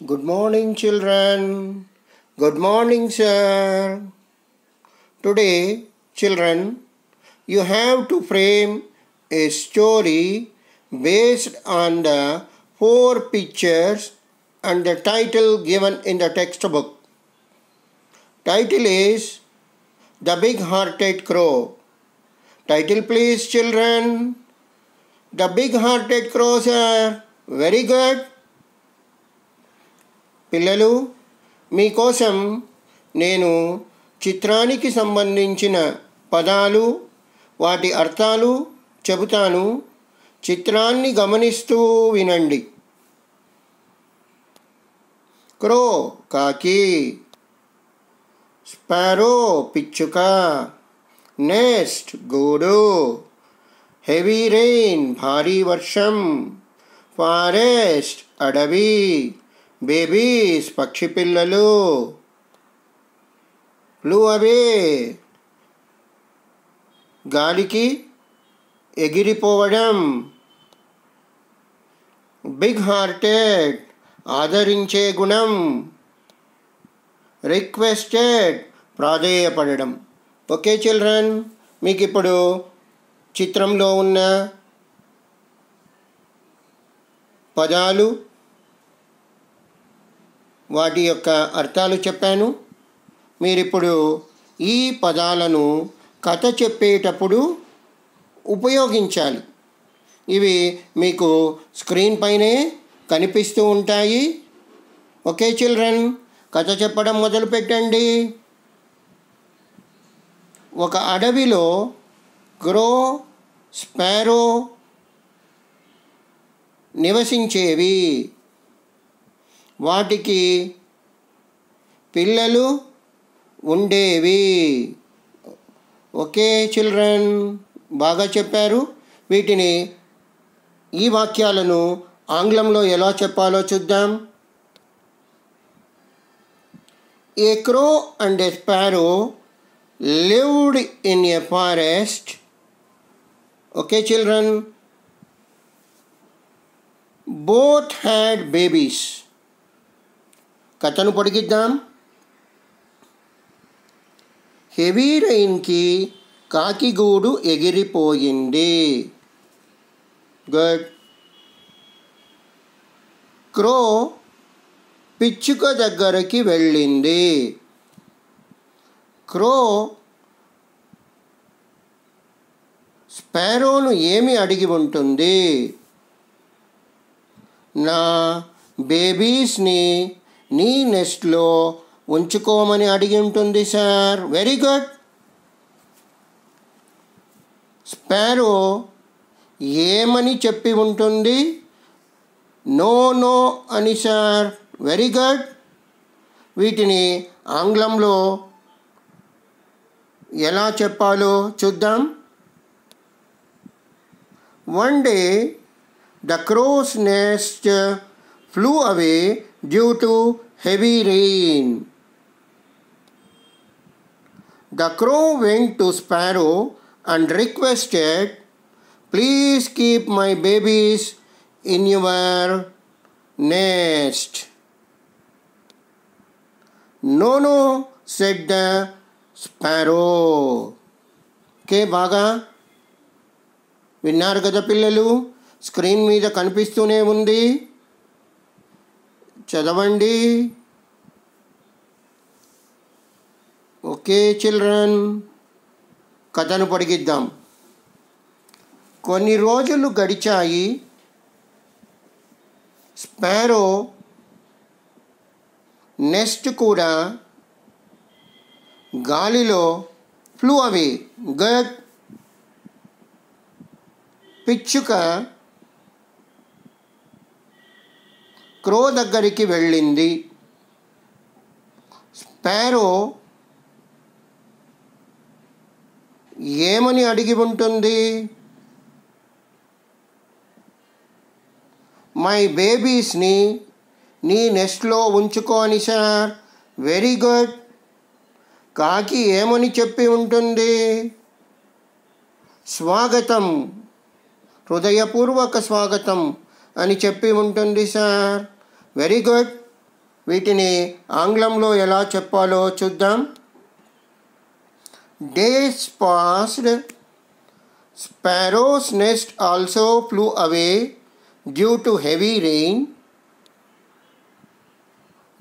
Good morning, children. Good morning, sir. Today, children, you have to frame a story based on the 4 pictures and the title given in the textbook. Title is The Big-Hearted Crow. Title please, children. The Big-Hearted Crow, sir. Very good. పిల్లలు, మీకోసం నేను చిత్రానికి సంబంధించిన పదాలు, వాటి అర్థాలు చెబుతాను. చిత్రాన్ని గమనిస్తూ వినండి. క్రో కాకి, స్పారో పిచ్చుక, నెస్ట్ గూడు, హెవీ రెయిన్ భారీ వర్షం, ఫారెస్ట్ అడవి, బేబీస్ పక్షి పిల్లలు, ఫ్లూ అవే గాలికి ఎగిరిపోవడం, బిగ్ హార్టెడ్ ఆదరించే గుణం, రిక్వెస్టెడ్ ప్రాధేయపడడం. ఓకే చిల్డ్రన్, మీకు ఇప్పుడు చిత్రంలో ఉన్న పదాలు, వాటి యొక్క అర్థాలు చెప్పాను. మీరిప్పుడు ఈ పదాలను కథ చెప్పేటప్పుడు ఉపయోగించాలి. ఇవి మీకు స్క్రీన్ పైనే కనిపిస్తూ ఉంటాయి. ఓకే చిల్డ్రన్, కథ చెప్పడం మొదలుపెట్టండి. ఒక అడవిలో క్రో, స్పారో నివసించేవి. వాటికి పిల్లలు ఉండేవి. ఓకే చిల్డ్రన్, బాగా చెప్పారు. వీటిని, ఈ వాక్యాలను ఆంగ్లంలో ఎలా చెప్పాలో చూద్దాం. A crow and a sparrow lived in a forest. Okay children, both had babies. కథను పొడిగిద్దాం. హెవీ రెయిన్కి కాకి గూడు ఎగిరిపోయింది. గుడ్. క్రో పిచ్చుక దగ్గరికి వెళ్ళింది. క్రో స్పారోను ఏమి అడిగి ఉంటుంది? నా బేబీస్ని నీ నెస్ట్లో ఉంచుకోమని అడిగి ఉంటుంది సార్. Very good. స్పారో ఏమని చెప్పి ఉంటుంది? నో నో అని సార్. Very good. వీటిని ఆంగ్లంలో ఎలా చెప్పాలో చూద్దాం. One day the crow's nest flew away due to heavy rain. The crow went to Sparrow and requested, "Please keep my babies in your nest." "No, no," said the sparrow. Okay, బాగా విన్నారు కదా పిల్లలు? Screen మీద కనిపిస్తూనే ఉంది, చదవండి. Okay children, కథను పొడిగిద్దాం. కొన్ని రోజులు గడిచాయి. స్పారో నెస్ట్ కూడా గాలిలో ఫ్లూ అవే. గుడ్. పిచ్చుక క్రో దగ్గరికి వెళ్ళింది. స్పారో ఏమని అడిగి ఉంటుంది? మై బేబీస్ని నీ నెస్ట్లో ఉంచుకోని సార్. Very good. కాకి ఏమని చెప్పి ఉంటుంది? స్వాగతం, హృదయపూర్వక స్వాగతం అని చెప్పి ఉంటుంది సార్. Very good. వీటిని ఆంగ్లంలో ఎలా చెప్పాలో చూద్దాం. Days passed, sparrow's nest also flew away due to heavy rain.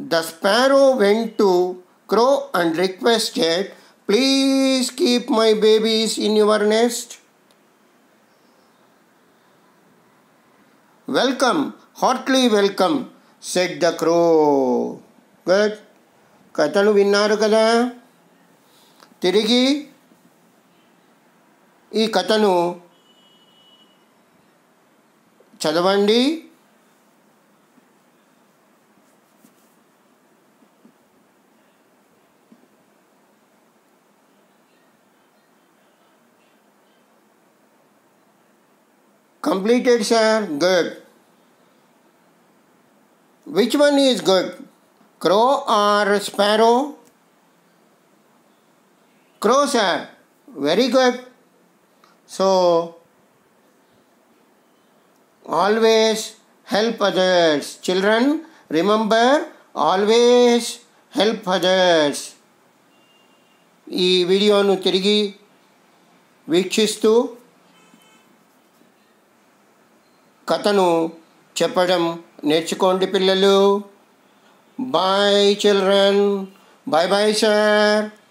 The sparrow went to crow and requested, "Please keep my babies in your nest." "Welcome, heartily welcome," said the crow. Good. కథను విన్నారు కదా. తిరిగి ఈ కథను చదవండి. Completed, sir. Good. Which one is good? Crow or sparrow? Crow, sir. Very good. So, always help others. Children, remember, always help others. ఈ వీడియోను తిరిగి వీక్షిస్తూ కథను చెప్పడం నేర్చుకోండి పిల్లలు. Bye children. Bye bye sir.